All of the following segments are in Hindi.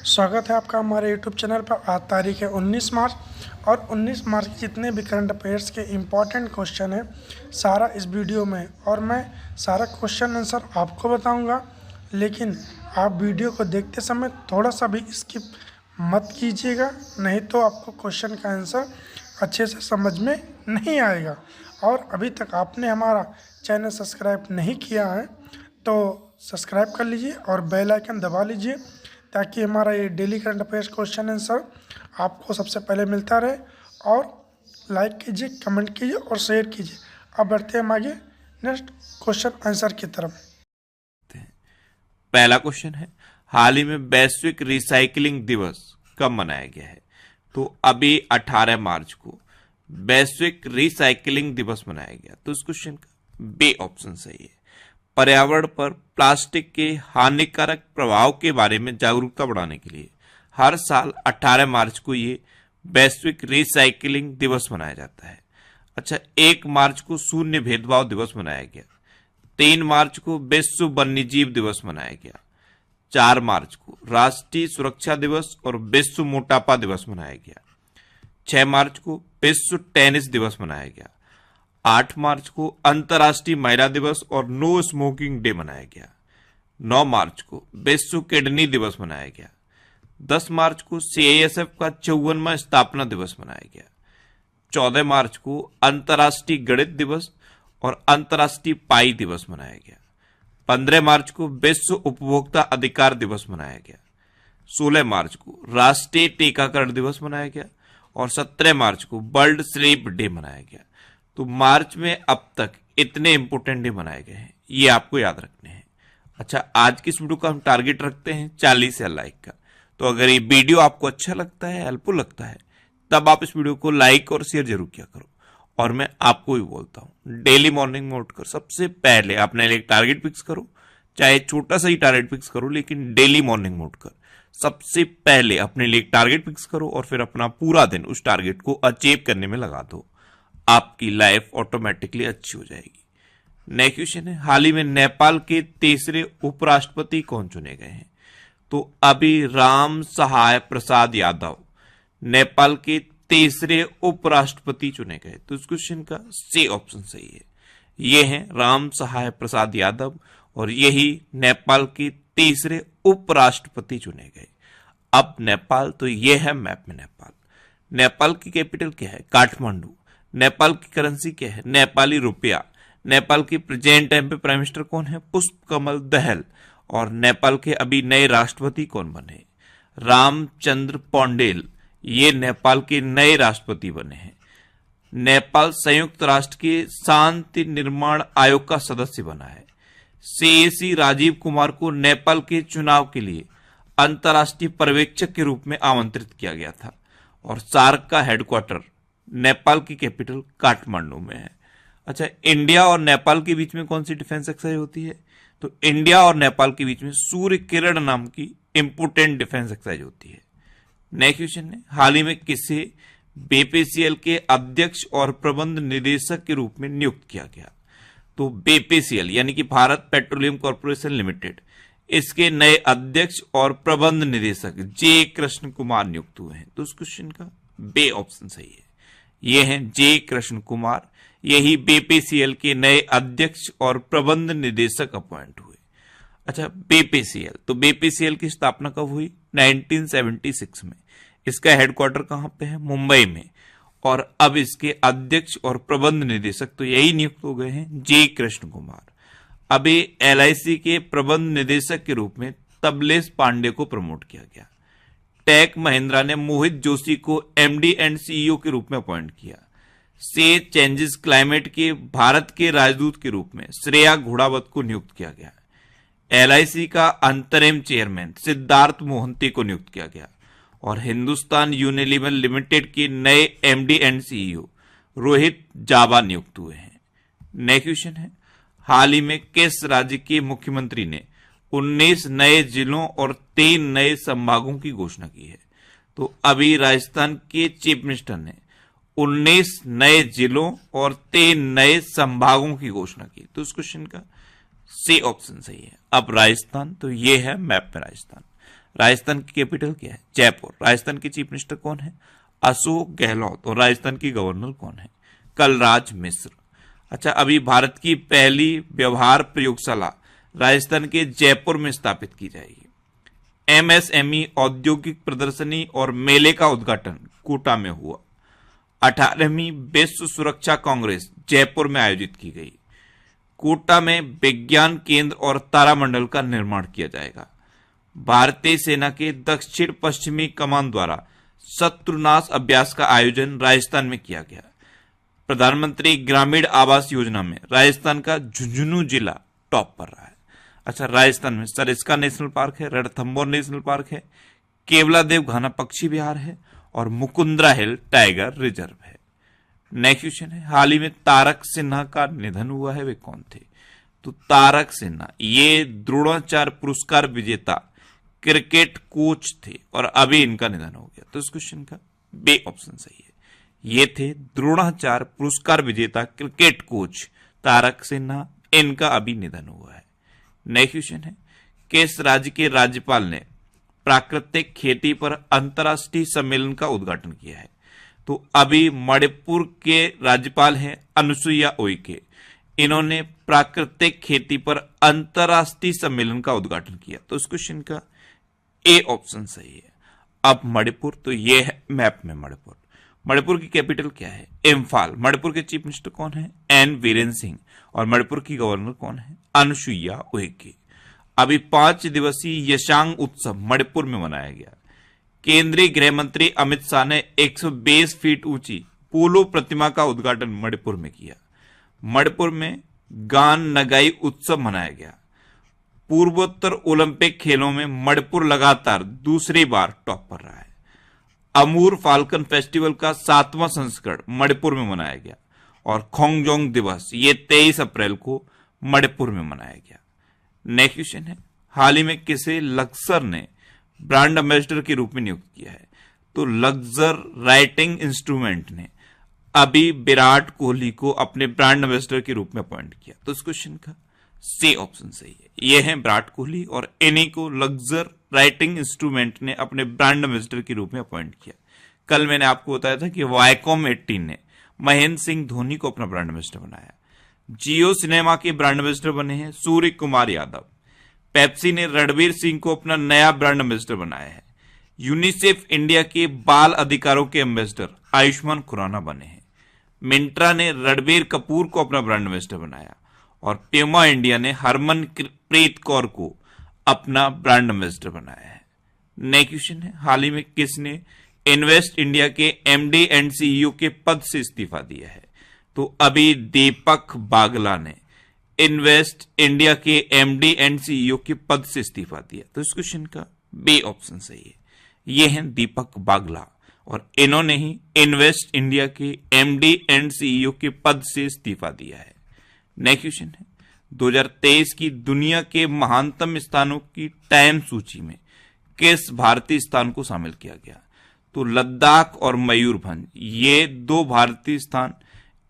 स्वागत है आपका हमारे YouTube चैनल पर। आज तारीख है 19 मार्च और 19 मार्च के जितने भी करंट अफेयर्स के इम्पॉर्टेंट क्वेश्चन हैं सारा इस वीडियो में, और मैं सारा क्वेश्चन आंसर आपको बताऊंगा। लेकिन आप वीडियो को देखते समय थोड़ा सा भी स्किप मत कीजिएगा, नहीं तो आपको क्वेश्चन का आंसर अच्छे से समझ में नहीं आएगा। और अभी तक आपने हमारा चैनल सब्सक्राइब नहीं किया है तो सब्सक्राइब कर लीजिए और बेल आइकन दबा लीजिए, ताकि हमारा ये daily current affairs question answer आपको सबसे पहले मिलता रहे। और लाइक कीजिए, कमेंट कीजिए और शेयर कीजिए। अब बढ़ते हैं हम आगे नेक्स्ट क्वेश्चन आंसर की तरफ। पहला क्वेश्चन है, हाल ही में वैश्विक रिसाइकलिंग दिवस कब मनाया गया है? तो अभी 18 मार्च को वैश्विक रिसाइकलिंग दिवस मनाया गया। तो इस क्वेश्चन का बी ऑप्शन सही है। पर्यावरण पर प्लास्टिक के हानिकारक प्रभाव के बारे में जागरूकता बढ़ाने के लिए हर साल 18 मार्च को ये वैश्विक रिसाइकलिंग दिवस मनाया जाता है। अच्छा, 1 मार्च को शून्य भेदभाव दिवस मनाया गया। 3 मार्च को विश्व वन्यजीव दिवस मनाया गया। 4 मार्च को राष्ट्रीय सुरक्षा दिवस और विश्व मोटापा दिवस मनाया गया। 6 मार्च को विश्व टेनिस दिवस मनाया गया। 8 मार्च को अंतर्राष्ट्रीय महिला दिवस और नो स्मोकिंग डे मनाया गया। 9 मार्च को विश्व किडनी दिवस मनाया गया। 10 मार्च को सीआईएसएफ का 54वां स्थापना दिवस मनाया गया। 14 मार्च को अंतर्राष्ट्रीय गणित दिवस और अंतर्राष्ट्रीय पाई दिवस मनाया गया। 15 मार्च को विश्व उपभोक्ता अधिकार दिवस मनाया गया। 16 मार्च को राष्ट्रीय टीकाकरण दिवस मनाया गया और 17 मार्च को वर्ल्ड स्लीप डे मनाया गया। तो मार्च में अब तक इतने इंपोर्टेंट डे मनाए गए हैं, ये आपको याद रखने हैं। अच्छा, आज की इस वीडियो का हम टारगेट रखते हैं 40 लाइक का। तो अगर ये वीडियो आपको अच्छा लगता है, हेल्पफुल लगता है, तब आप इस वीडियो को लाइक और शेयर जरूर किया करो। और मैं आपको भी बोलता हूं, डेली मॉर्निंग में उठकर सबसे पहले अपने लिए एक टारगेट फिक्स करो। चाहे छोटा सा ही टारगेट फिक्स करो, लेकिन डेली मॉर्निंग में उठकर सबसे पहले अपने लिए एक टारगेट फिक्स करो और फिर अपना पूरा दिन उस टारगेट को अचीव करने में लगा दो। आपकी लाइफ ऑटोमेटिकली अच्छी हो जाएगी। नेक्स्ट क्वेश्चन है, हाल ही में नेपाल के तीसरे उपराष्ट्रपति कौन चुने गए हैं? तो अभी राम सहाय प्रसाद यादव नेपाल के तीसरे उपराष्ट्रपति चुने गए। तो इस क्वेश्चन का सी ऑप्शन सही है। ये हैं राम सहाय प्रसाद यादव और यही नेपाल के तीसरे उपराष्ट्रपति चुने गए। अब नेपाल, तो ये है मैप में नेपाल। नेपाल की कैपिटल क्या है? काठमांडू। नेपाल की करेंसी क्या है? नेपाली रुपया। नेपाल की प्रेजेंट टाइम पे प्राइम मिनिस्टर कौन है? पुष्प कमल दहल। और नेपाल के अभी नए राष्ट्रपति कौन बने? रामचंद्र पौडेल, ये नेपाल के नए राष्ट्रपति बने हैं। नेपाल संयुक्त राष्ट्र के शांति निर्माण आयोग का सदस्य बना है। सीएसी राजीव कुमार को नेपाल के चुनाव के लिए अंतर्राष्ट्रीय पर्यवेक्षक के रूप में आमंत्रित किया गया था। और सार्क का हेडक्वार्टर नेपाल की कैपिटल काठमांडू में है। अच्छा, इंडिया और नेपाल के बीच में कौन सी डिफेंस एक्सरसाइज होती है? तो इंडिया और नेपाल के बीच में सूर्य किरण नाम की इंपोर्टेंट डिफेंस एक्सरसाइज होती है। नेक्स्ट क्वेश्चन है, हाल ही में किसे बीपीसीएल के अध्यक्ष और प्रबंध निदेशक के रूप में नियुक्त किया गया? तो बीपीसीएल यानी कि भारत पेट्रोलियम कॉर्पोरेशन लिमिटेड, इसके नए अध्यक्ष और प्रबंध निदेशक जे कृष्ण कुमार नियुक्त हुए हैं। तो उस क्वेश्चन का बी ऑप्शन सही है। ये हैं जे कृष्ण कुमार, यही बीपीसीएल के नए अध्यक्ष और प्रबंध निदेशक अपॉइंट हुए। अच्छा, बीपीसीएल, तो बीपीसीएल की स्थापना कब हुई? 1976 में। इसका हेडक्वार्टर कहां पे है? मुंबई में। और अब इसके अध्यक्ष और प्रबंध निदेशक तो यही नियुक्त हो गए हैं, जे कृष्ण कुमार। अभी एलआईसी के प्रबंध निदेशक के रूप में तबलेश पांडे को प्रमोट किया गया। टेक महिंद्रा ने मोहित जोशी को एमडी एंड सीईओ के रूप में अपॉइंट किया। से चेंजेस क्लाइमेट के भारत के राजदूत के रूप में श्रेया घोड़ावत को नियुक्त किया गया। एलआईसी का अंतरिम चेयरमैन सिद्धार्थ मोहंती को नियुक्त किया गया। और हिंदुस्तान यूनिलीवर लिमिटेड के नए एमडी एंड सीईओ रोहित जाबा नियुक्त हुए हैं। नेक्स्ट क्वेश्चन है, हाल ही में किस राज्य के मुख्यमंत्री ने 19 नए जिलों और 3 नए संभागों की घोषणा की है? तो अभी राजस्थान के चीफ मिनिस्टर ने 19 नए जिलों और 3 नए संभागों की घोषणा की। तो इस क्वेश्चन का सी ऑप्शन सही है। अब राजस्थान, तो ये है मैप में राजस्थान। राजस्थान की कैपिटल क्या है? जयपुर। राजस्थान के चीफ मिनिस्टर कौन है? अशोक गहलोत। और राजस्थान की गवर्नर कौन है? कलराज मिश्र। अच्छा, अभी भारत की पहली व्यवहार प्रयोगशाला राजस्थान के जयपुर में स्थापित की जाएगी। एमएसएमई औद्योगिक प्रदर्शनी और मेले का उद्घाटन कोटा में हुआ। 18वीं विश्व सुरक्षा कांग्रेस जयपुर में आयोजित की गई। कोटा में विज्ञान केंद्र और तारामंडल का निर्माण किया जाएगा। भारतीय सेना के दक्षिण पश्चिमी कमान द्वारा शत्रुनाश अभ्यास का आयोजन राजस्थान में किया गया। प्रधानमंत्री ग्रामीण आवास योजना में राजस्थान का झुंझुनू जिला टॉप पर रहा है। अच्छा, राजस्थान में सरिस्का नेशनल पार्क है, रणथंभौर नेशनल पार्क है, केवलादेव घाना पक्षी विहार है और मुकुंदरा हिल टाइगर रिजर्व है। नेक्स्ट क्वेश्चन है, हाल ही में तारक सिन्हा का निधन हुआ है, वे कौन थे? तो तारक सिन्हा ये द्रोणाचार्य पुरस्कार विजेता क्रिकेट कोच थे और अभी इनका निधन हो गया। तो इस क्वेश्चन का बे ऑप्शन सही है। ये थे द्रोणाचार्य पुरस्कार विजेता क्रिकेट कोच तारक सिन्हा, इनका अभी निधन हुआ है। नेक्स्ट क्वेश्चन है, किस राज्य के राज्यपाल ने प्राकृतिक खेती पर अंतर्राष्ट्रीय सम्मेलन का उद्घाटन किया है? तो अभी मणिपुर के राज्यपाल हैं अनुसुईया उइके। इन्होंने प्राकृतिक खेती पर अंतर्राष्ट्रीय सम्मेलन का उद्घाटन किया। तो इस क्वेश्चन का ए ऑप्शन सही है। अब मणिपुर, तो ये है मैप में मणिपुर। मणिपुर की कैपिटल क्या है? इम्फाल। मणिपुर के चीफ मिनिस्टर कौन है? एन वीरेन सिंह। और मणिपुर की गवर्नर कौन है? अनुसुईया उइके। अभी 5 दिवसीय यशांग उत्सव मणिपुर में मनाया गया। केंद्रीय गृह मंत्री अमित शाह ने 120 फीट ऊंची पोलो प्रतिमा का उद्घाटन मणिपुर में किया। मणिपुर में गान नगाई उत्सव मनाया गया। पूर्वोत्तर ओलंपिक खेलों में मणिपुर लगातार दूसरी बार टॉप पर रहा है। अमूर फाल्कन फेस्टिवल का 7वां संस्करण मणिपुर में मनाया गया और खोंगजोंग दिवस ये 23 अप्रैल को मणिपुर में मनाया गया। नेक्स्ट क्वेश्चन है, हाल ही में किसे लक्सर ने ब्रांड एम्बेसडर के रूप में नियुक्त किया है? तो लक्सर राइटिंग इंस्ट्रूमेंट ने अभी विराट कोहली को अपने ब्रांड एम्बेसडर के रूप में अपॉइंट किया। तो इस क्वेश्चन का सी ऑप्शन सही है। ये है विराट कोहली और इन्हीं को लक्सर राइटिंग इंस्ट्रूमेंट ने अपने ब्रांड एम्बेसडर के रूप में अपॉइंट किया। कल मैंने आपको बताया था कि वायकॉम 18 ने महेंद्र सिंह धोनी को अपना ब्रांड एम्बेसडर बनाया। जियो सिनेमा के ब्रांड एम्बेसडर बने हैं सूर्य कुमार यादव। पेप्सी ने रणवीर सिंह को अपना नया ब्रांड एम्बेसडर बनाया है। यूनिसेफ इंडिया के बाल अधिकारों के एम्बेसडर आयुष्मान खुराना बने हैं। मिंत्रा ने रणबीर कपूर को अपना ब्रांड एम्बेसडर बनाया और प्यूमा इंडिया ने हरमनप्रीत कौर को अपना ब्रांड एम्बेसडर बनाया है। नेक्स्ट क्वेश्चन है, हाल ही में किसने इन्वेस्ट इंडिया के एमडी एंड सीईओ के पद से इस्तीफा दिया है? तो अभी दीपक बागला ने इन्वेस्ट इंडिया के एमडी एंड सीईओ के पद से इस्तीफा दिया। तो इस क्वेश्चन का बी ऑप्शन सही है। ये हैं दीपक बागला और इन्होंने ही इन्वेस्ट इंडिया के एमडी एंड सीईओ के पद से इस्तीफा दिया है। नेक्स्ट क्वेश्चन है, 2023 की दुनिया के महानतम स्थानों की टाइम सूची में किस भारतीय स्थान को शामिल किया गया? तो लद्दाख और मयूरभंज ये 2 भारतीय स्थान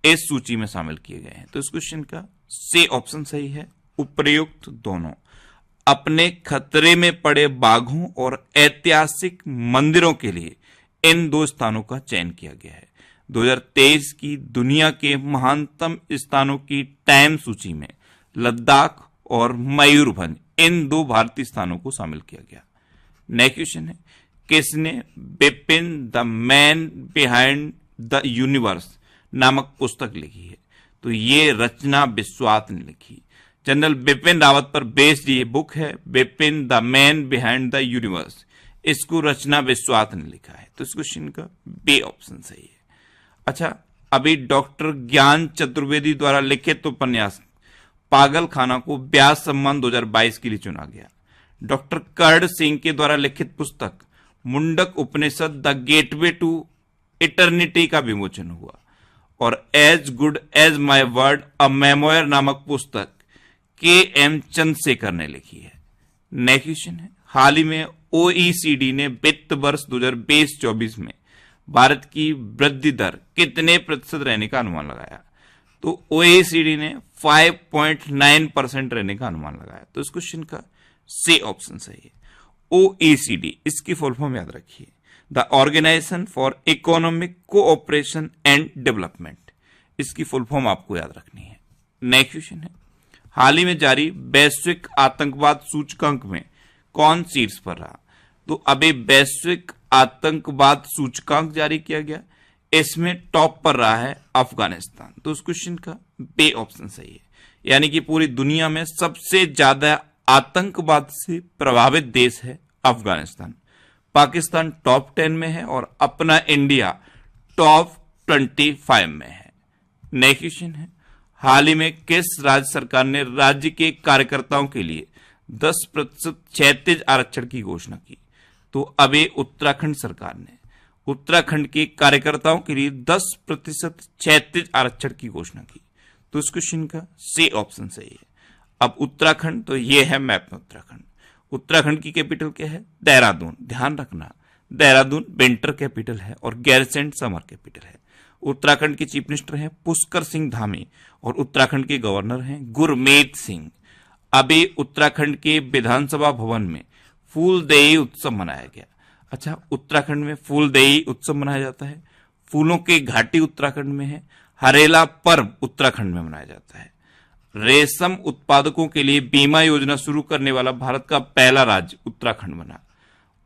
इस सूची में शामिल किए गए हैं। तो इस क्वेश्चन का सी ऑप्शन सही है। उपर्युक्त दोनों अपने खतरे में पड़े बाघों और ऐतिहासिक मंदिरों के लिए इन 2 स्थानों का चयन किया गया है। 2023 की दुनिया के महानतम स्थानों की टाइम सूची में लद्दाख और मयूरभंज इन 2 भारतीय स्थानों को शामिल किया गया। नेक्स्ट क्वेश्चन है, किसने Bipin the man behind the universe नामक पुस्तक लिखी है? तो ये रचना बिस्वात ने लिखी। जनरल बिपिन रावत पर बेस्ड ये बुक है, Bipin the man behind the universe. इसको रचना बिस्वात ने लिखा है। तो इस क्वेश्चन का बी ऑप्शन सही है। अच्छा, अभी डॉक्टर ज्ञान चतुर्वेदी द्वारा लिखित उपन्यास पागल खाना को व्यास सम्मान 2022 के लिए चुना गया। डॉक्टर कर्ण सिंह के द्वारा लिखित पुस्तक Mundaka Upanishad the gateway to eternity का विमोचन हुआ और as good as my word a memoir नामक पुस्तक के.एम. चंद्रशेखर ने लिखी है। नेक्स्ट क्वेश्चन है, हाल ही में ओईसीडी ने वित्त वर्ष 2023-24 में भारत की वृद्धि दर कितने प्रतिशत रहने का अनुमान लगाया? तो ओईसीडी ने 5.9% रहने का अनुमान लगाया। तो इस क्वेश्चन का सी ऑप्शन सही है। OECD, इसकी फुल फॉर्म याद रखिए, the organisation for economic cooperation and development, इसकी फुल फॉर्म आपको याद रखनी है। नेक्स्ट क्वेश्चन है, हाल ही में जारी वैश्विक आतंकवाद सूचकांक में कौन शीर्ष पर रहा? तो अभी वैश्विक आतंकवाद सूचकांक जारी किया गया, इसमें टॉप पर रहा है अफगानिस्तान। तो उस क्वेश्चन का बी ऑप्शन सही है, यानी कि पूरी दुनिया में सबसे ज्यादा आतंकवाद से प्रभावित देश है अफगानिस्तान। पाकिस्तान टॉप 10 में है और अपना इंडिया टॉप 25 में है। नेक्स्ट क्वेश्चन है, हाल ही में किस राज्य सरकार ने राज्य के कार्यकर्ताओं के लिए 10% क्षैतिज आरक्षण की घोषणा की? तो अभी उत्तराखंड सरकार ने उत्तराखंड के कार्यकर्ताओं के लिए 10% क्षैतिज आरक्षण की घोषणा की। तो इस क्वेश्चन का सी ऑप्शन सही है। अब उत्तराखंड, तो ये है मैप में उत्तराखंड। उत्तराखंड की कैपिटल क्या है? देहरादून। ध्यान रखना, देहरादून विंटर कैपिटल है और गैरसैंण समर कैपिटल है। उत्तराखंड के चीफ मिनिस्टर हैं पुष्कर सिंह धामी और उत्तराखंड के गवर्नर हैं गुरमीत सिंह। अभी उत्तराखंड के विधानसभा भवन में फूलदेई उत्सव मनाया गया। अच्छा, उत्तराखंड में फूलदेई उत्सव मनाया जाता है। फूलों की घाटी उत्तराखंड में है। हरेला पर्व उत्तराखंड में मनाया जाता है। रेशम उत्पादकों के लिए बीमा योजना शुरू करने वाला भारत का पहला राज्य उत्तराखंड बना।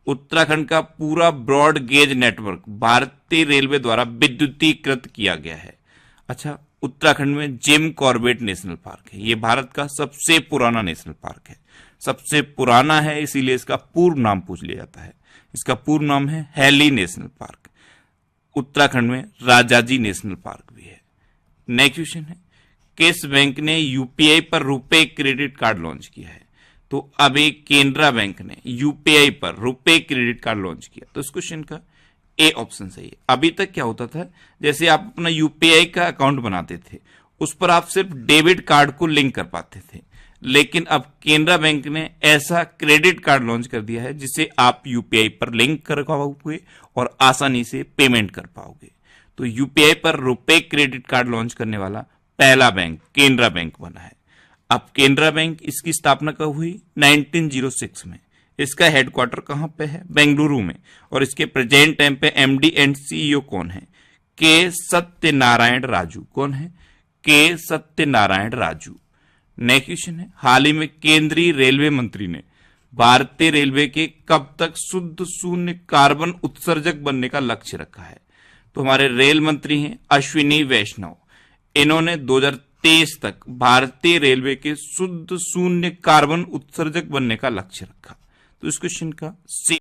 उत्तराखंड का पूरा ब्रॉड गेज नेटवर्क भारतीय रेलवे द्वारा विद्युतीकृत किया गया है। अच्छा, उत्तराखंड में जिम कॉर्बेट नेशनल पार्क है। ये भारत का सबसे पुराना नेशनल पार्क है। सबसे पुराना है इसीलिए इसका पूर्व नाम पूछ लिया जाता है। इसका पूर्व नाम है हैली नेशनल पार्क। उत्तराखंड में राजाजी नेशनल पार्क भी है। नेक्स्ट क्वेश्चन है, किस बैंक ने यूपीआई पर रुपए क्रेडिट कार्ड लॉन्च किया है? तो अभी केनरा बैंक ने यूपीआई पर रुपए क्रेडिट कार्ड लॉन्च किया। तो इस क्वेश्चन का ए ऑप्शन सही है। अभी तक क्या होता था, जैसे आप अपना यूपीआई का अकाउंट बनाते थे, उस पर आप सिर्फ डेबिट कार्ड को लिंक कर पाते थे, लेकिन अब केनरा बैंक ने ऐसा क्रेडिट कार्ड लॉन्च कर दिया है जिसे आप यूपीआई पर लिंक कर पाओगे और आसानी से पेमेंट कर पाओगे। तो यूपीआई पर रुपए क्रेडिट कार्ड लॉन्च करने वाला पहला बैंक केनरा बैंक बना है। अब केनरा बैंक, इसकी स्थापना कब हुई? 1906 में। इसका हेडक्वार्टर कहां पे है? बेंगलुरु में। और इसके प्रेजेंट टाइम पे एमडी एंड सीईओ कौन है? के सत्यनारायण राजू। कौन है? के सत्यनारायण राजू। नेक्स्ट क्वेश्चन है, हाल ही में केंद्रीय रेलवे मंत्री ने भारतीय रेलवे के कब तक शुद्ध शून्य कार्बन उत्सर्जक बनने का लक्ष्य रखा है? तो हमारे रेल मंत्री हैं अश्विनी वैष्णव। इन्होंने 2023 तक भारतीय रेलवे के शुद्ध शून्य कार्बन उत्सर्जक बनने का लक्ष्य रखा। तो इस क्वेश्चन का सी